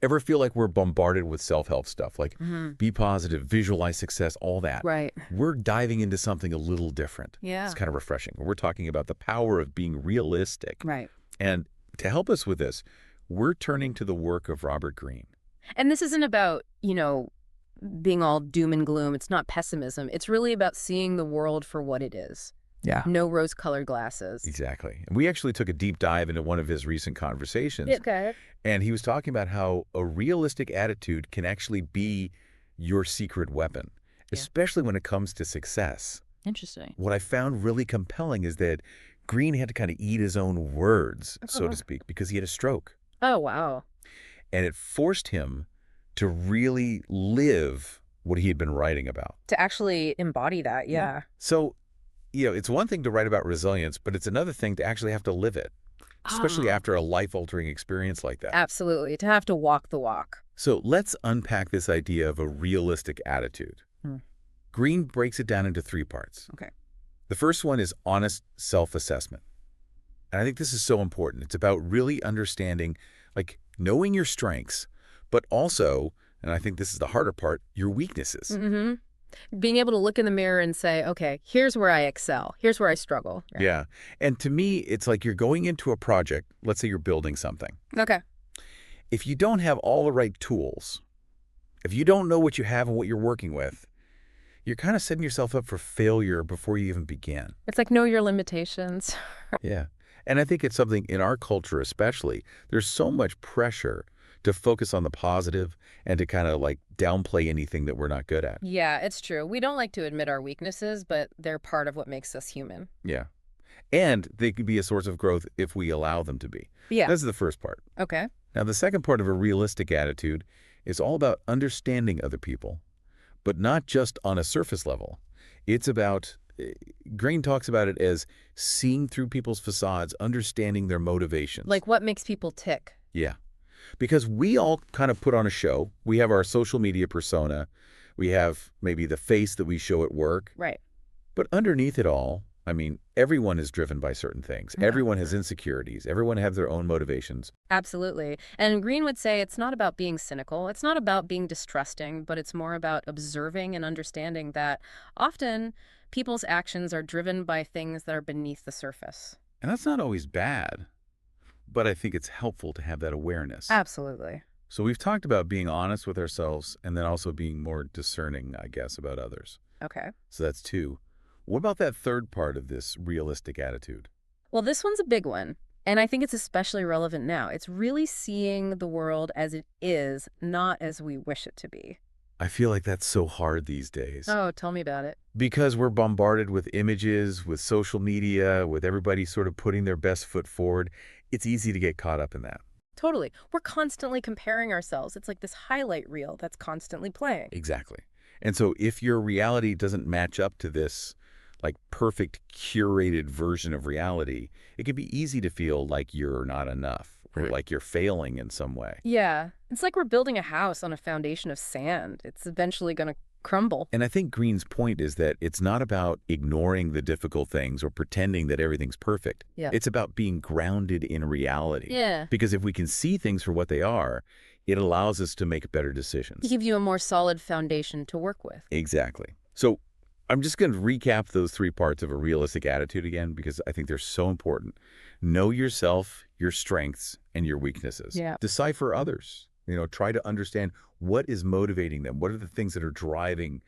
Ever feel like we're bombarded with self-help stuff, like be positive, visualize success, all that? Right. We're diving into something a little different. Yeah. It's kind of refreshing. We're talking about the power of being realistic. Right. And to help us with this, we're turning to the work of Robert Greene. And this isn't about, being all doom and gloom. It's not pessimism. It's really about seeing the world for what it is. Yeah. No rose-colored glasses. Exactly. And we actually took a deep dive into one of his recent conversations. Okay. And he was talking about how a realistic attitude can actually be your secret weapon, especially when it comes to success. Interesting. What I found really compelling is that Greene had to kind of eat his own words, so to speak, because he had a stroke. Oh, wow. And it forced him to really live what he had been writing about. To actually embody that, yeah. So, it's one thing to write about resilience, but it's another thing to actually have to live it, especially after a life-altering experience like that. Absolutely. To have to walk the walk. So let's unpack this idea of a realistic attitude. Greene breaks it down into 3 parts. Okay. The first one is honest self-assessment. And I think this is so important. It's about really understanding, like knowing your strengths, but also, and I think this is the harder part, your weaknesses. Being able to look in the mirror and say, okay, here's where I excel. Here's where I struggle. Right? Yeah. And to me, it's like you're going into a project. Let's say you're building something. Okay. If you don't have all the right tools, if you don't know what you have and what you're working with, you're kind of setting yourself up for failure before you even begin. It's like know your limitations. Yeah. And I think it's something in our culture especially, there's so much pressure to focus on the positive and to kind of like downplay anything that we're not good at. Yeah, it's true. We don't like to admit our weaknesses, but they're part of what makes us human. Yeah. And they could be a source of growth if we allow them to be. Yeah. That's the first part. Okay. Now, the second part of a realistic attitude is all about understanding other people, but not just on a surface level. It's about, Greene talks about it as seeing through people's facades, understanding their motivations. Like what makes people tick? Yeah. Because we all kind of put on a show. We have our social media persona. We have maybe the face that we show at work. Right. But underneath it all, I mean, everyone is driven by certain things. Yeah. Everyone has insecurities. Everyone has their own motivations. Absolutely. And Greene would say it's not about being cynical. It's not about being distrusting, but it's more about observing and understanding that often people's actions are driven by things that are beneath the surface. And that's not always bad, but I think it's helpful to have that awareness. Absolutely. So we've talked about being honest with ourselves and then also being more discerning, I guess, about others. Okay. So that's 2. What about that third part of this realistic attitude? Well, this one's a big one, and I think it's especially relevant now. It's really seeing the world as it is, not as we wish it to be. I feel like that's so hard these days. Oh, tell me about it. Because we're bombarded with images, with social media, with everybody sort of putting their best foot forward. It's easy to get caught up in that. Totally. We're constantly comparing ourselves. It's like this highlight reel that's constantly playing. Exactly. And so if your reality doesn't match up to this like perfect curated version of reality, it can be easy to feel like you're not enough or like you're failing in some way. Yeah. It's like we're building a house on a foundation of sand. It's eventually going to crumble. And I think Greene's point is that it's not about ignoring the difficult things or pretending that everything's perfect. Yeah. It's about being grounded in reality. Yeah. Because if we can see things for what they are, it allows us to make better decisions. To give you a more solid foundation to work with. Exactly. So I'm just going to recap those 3 parts of a realistic attitude again, because I think they're so important. Know yourself, your strengths, and your weaknesses. Yeah. Decipher others. Try to understand what is motivating them. What are the things that are driving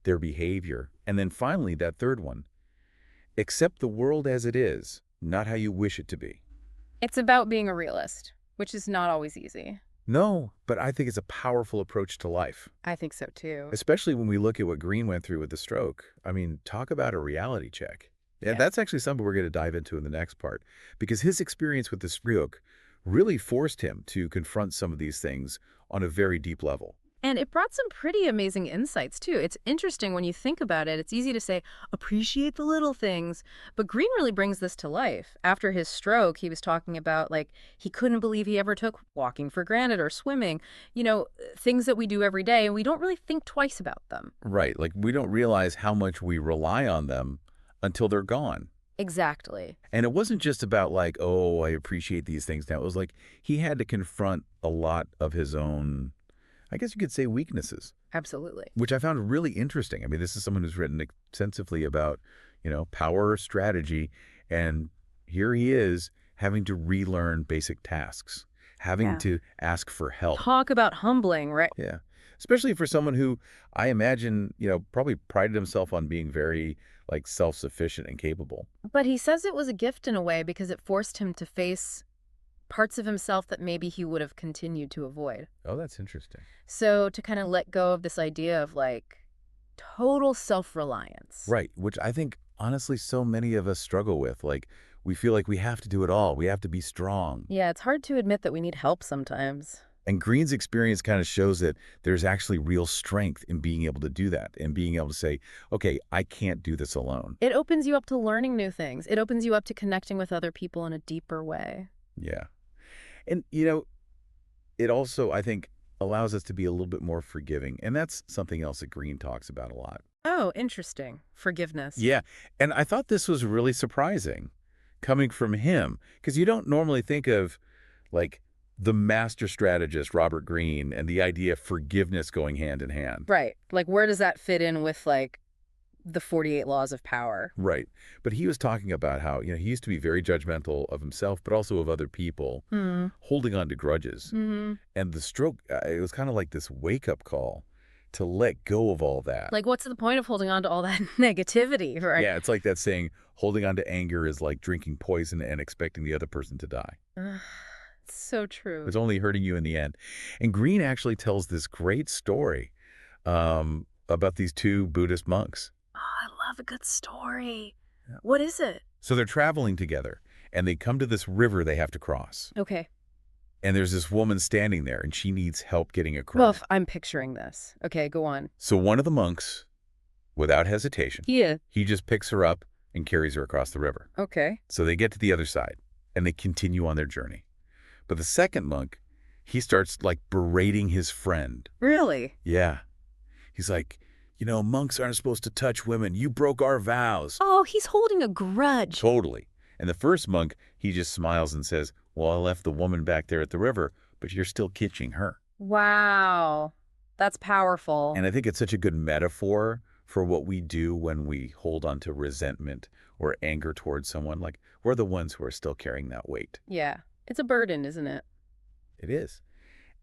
their behavior? And then finally, that third one, accept the world as it is, not how you wish it to be. It's about being a realist, which is not always easy. No, but I think it's a powerful approach to life. I think so, too. Especially when we look at what Greene went through with the stroke. I mean, talk about a reality check. Yeah, that's actually something we're going to dive into in the next part, because his experience with the stroke really forced him to confront some of these things on a very deep level. And it brought some pretty amazing insights, too. It's interesting when you think about it. It's easy to say, appreciate the little things. But Greene really brings this to life. After his stroke, he was talking about, like, he couldn't believe he ever took walking for granted or swimming, things that we do every day, and we don't really think twice about them. Right. Like, we don't realize how much we rely on them until they're gone. Exactly. And it wasn't just about like, oh, I appreciate these things now. It was like he had to confront a lot of his own, I guess you could say, weaknesses, Absolutely. which I found really interesting. I mean, this is someone who's written extensively about, power strategy. And here he is having to relearn basic tasks, having Yeah. to ask for help. Talk about humbling, right? Yeah. Especially for someone who I imagine, probably prided himself on being very like self-sufficient and capable. But he says it was a gift in a way because it forced him to face parts of himself that maybe he would have continued to avoid. Oh, that's interesting. So to kind of let go of this idea of like total self-reliance. Right, which I think honestly so many of us struggle with. Like we feel like we have to do it all. We have to be strong. Yeah, it's hard to admit that we need help sometimes. And Green's experience kind of shows that there's actually real strength in being able to do that and being able to say, okay, I can't do this alone. It opens you up to learning new things. It opens you up to connecting with other people in a deeper way. Yeah. And, it also, I think, allows us to be a little bit more forgiving. And that's something else that Green talks about a lot. Oh, interesting. Forgiveness. Yeah. And I thought this was really surprising coming from him because you don't normally think of like the master strategist, Robert Greene, and the idea of forgiveness going hand in hand. Right. Like, where does that fit in with, like, the 48 laws of power? Right. But he was talking about how, he used to be very judgmental of himself, but also of other people, Hmm. holding on to grudges. Mm-hmm. And the stroke, it was kind of like this wake-up call to let go of all that. Like, what's the point of holding on to all that negativity, right? Yeah, it's like that saying, holding on to anger is like drinking poison and expecting the other person to die. Ugh, it's so true. It's only hurting you in the end. And Green actually tells this great story about these two Buddhist monks. Oh, I love a good story. Yeah. What is it? So they're traveling together, and they come to this river they have to cross. Okay. And there's this woman standing there, and she needs help getting Well, across. I'm picturing this. Okay, go on. So one of the monks, without hesitation, Yeah. he just picks her up and carries her across the river. Okay. So they get to the other side, and they continue on their journey. But the second monk, he starts like berating his friend. Really? Yeah. He's like, monks aren't supposed to touch women. You broke our vows. Oh, he's holding a grudge. Totally. And the first monk, he just smiles and says, well, I left the woman back there at the river, but you're still kitching her. Wow. That's powerful. And I think it's such a good metaphor for what we do when we hold on to resentment or anger towards someone. Like, we're the ones who are still carrying that weight. Yeah. It's a burden, isn't it? It is.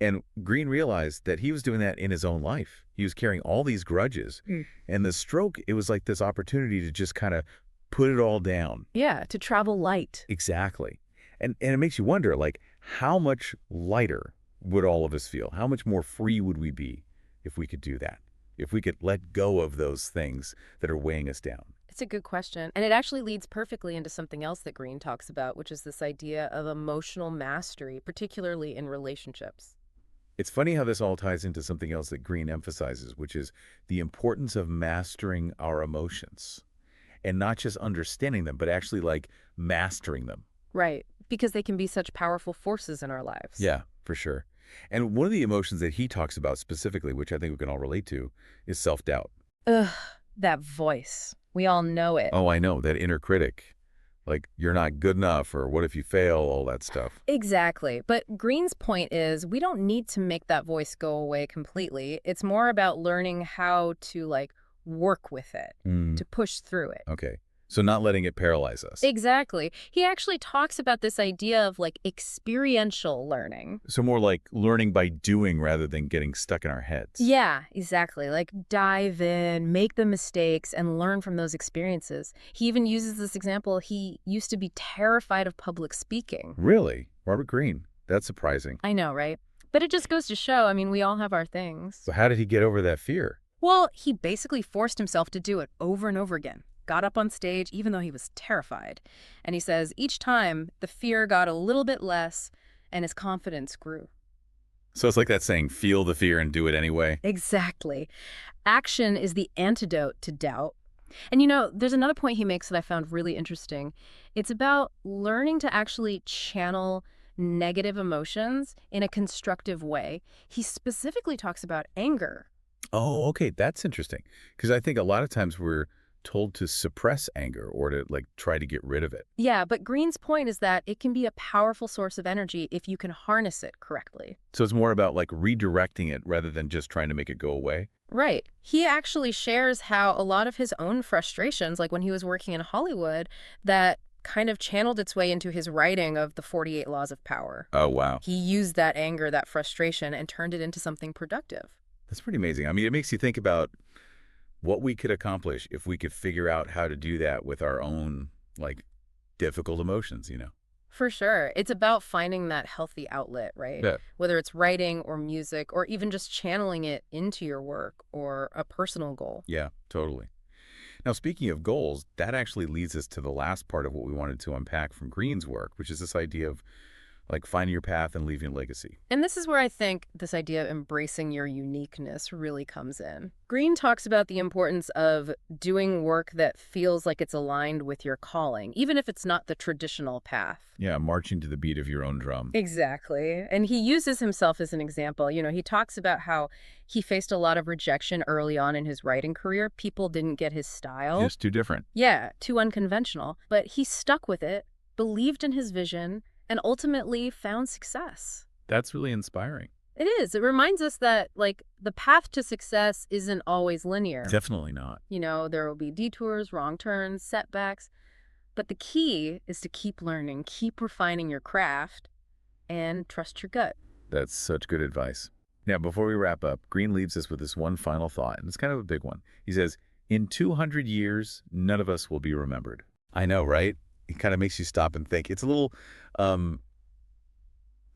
And Green realized that he was doing that in his own life. He was carrying all these grudges. Mm. And the stroke, it was like this opportunity to just kind of put it all down. Yeah, to travel light. Exactly. And it makes you wonder, like, how much lighter would all of us feel? How much more free would we be if we could do that? If we could let go of those things that are weighing us down? It's a good question. And it actually leads perfectly into something else that Greene talks about, which is this idea of emotional mastery, particularly in relationships. It's funny how this all ties into something else that Green emphasizes, which is the importance of mastering our emotions. And not just understanding them, but actually like mastering them. Right. Because they can be such powerful forces in our lives. Yeah, for sure. And one of the emotions that he talks about specifically, which I think we can all relate to, is self-doubt. Ugh, that voice. We all know it. Oh, I know, that inner critic. Like, you're not good enough, or what if you fail, all that stuff. Exactly. But Greene's point is we don't need to make that voice go away completely. It's more about learning how to, like, work with it, to push through it. Okay. So not letting it paralyze us. Exactly. He actually talks about this idea of like experiential learning. So more like learning by doing rather than getting stuck in our heads. Yeah, exactly. Like dive in, make the mistakes, and learn from those experiences. He even uses this example. He used to be terrified of public speaking. Really? Robert Greene. That's surprising. I know, right? But it just goes to show, I mean, we all have our things. So how did he get over that fear? Well, he basically forced himself to do it over and over again. Got up on stage even though he was terrified. And he says each time the fear got a little bit less and his confidence grew. So it's like that saying, feel the fear and do it anyway. Exactly. Action is the antidote to doubt. And there's another point he makes that I found really interesting. It's about learning to actually channel negative emotions in a constructive way. He specifically talks about anger. Oh, okay. That's interesting. Because I think a lot of times we're told to suppress anger or to, like, try to get rid of it. Yeah, but Greene's point is that it can be a powerful source of energy if you can harness it correctly. So it's more about, like, redirecting it rather than just trying to make it go away. Right. He actually shares how a lot of his own frustrations, like when he was working in Hollywood, that kind of channeled its way into his writing of the 48 Laws of Power. Oh, wow. He used that anger, that frustration, and turned it into something productive. That's pretty amazing. I mean, it makes you think about what we could accomplish if we could figure out how to do that with our own, like, difficult emotions. For sure. It's about finding that healthy outlet, right? Yeah. Whether it's writing or music or even just channeling it into your work or a personal goal. Yeah, totally. Now, speaking of goals, that actually leads us to the last part of what we wanted to unpack from Greene's work, which is this idea of, like, finding your path and leaving a legacy. And this is where I think this idea of embracing your uniqueness really comes in. Greene talks about the importance of doing work that feels like it's aligned with your calling, even if it's not the traditional path. Yeah, marching to the beat of your own drum. Exactly. And he uses himself as an example. He talks about how he faced a lot of rejection early on in his writing career. People didn't get his style. Just too different. Yeah, too unconventional. But he stuck with it, believed in his vision, and ultimately found success. That's really inspiring. It is. It reminds us that, like, the path to success isn't always linear. Definitely not. There will be detours, wrong turns, setbacks. But the key is to keep learning, keep refining your craft, and trust your gut. That's such good advice. Now, before we wrap up, Greene leaves us with this one final thought, and it's kind of a big one. He says, in 200 years, none of us will be remembered. I know, right? It kind of makes you stop and think. It's a little,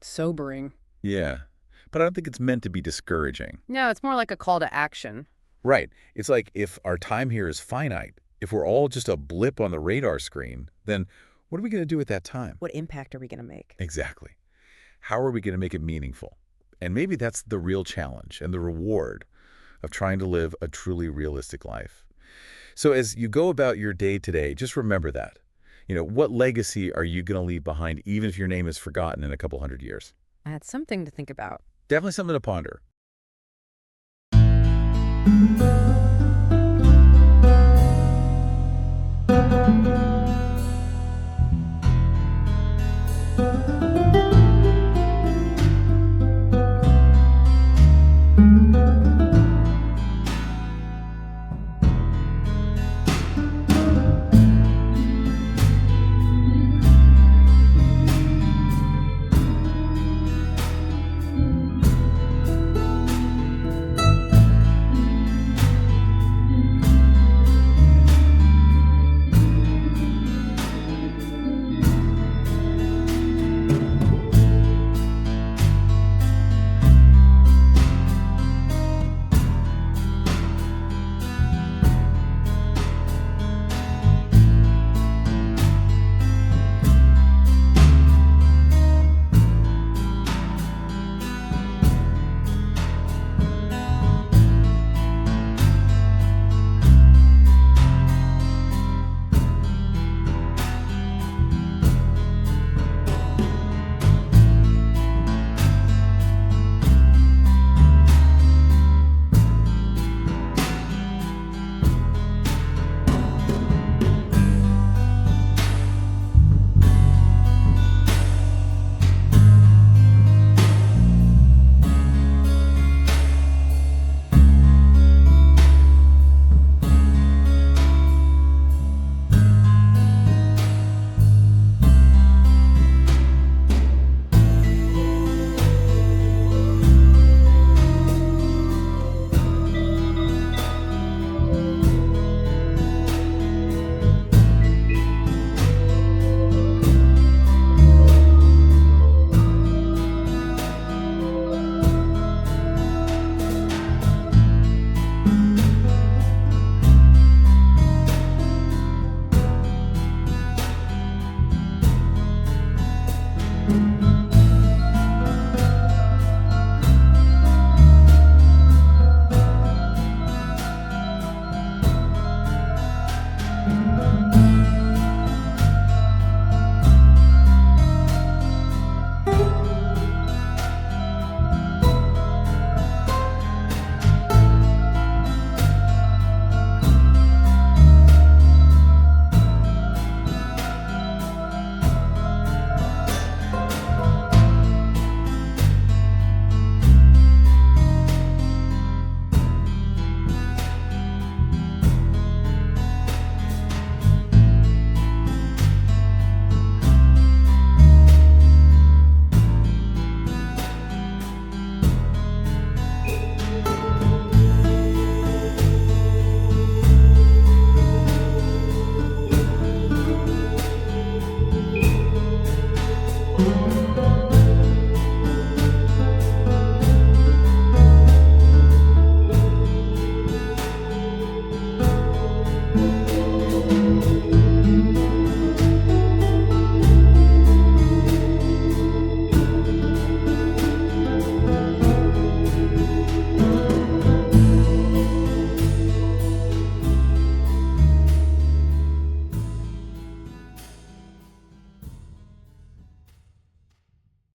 Sobering. yeah. But I don't think it's meant to be discouraging. No, it's more like a call to action. Right. It's like if our time here is finite, if we're all just a blip on the radar screen, then what are we going to do at that time? What impact are we going to make? Exactly. How are we going to make it meaningful? And maybe that's the real challenge and the reward of trying to live a truly realistic life. So as you go about your day today, just remember that. What legacy are you going to leave behind, even if your name is forgotten in a couple hundred years? That's something to think about. Definitely something to ponder.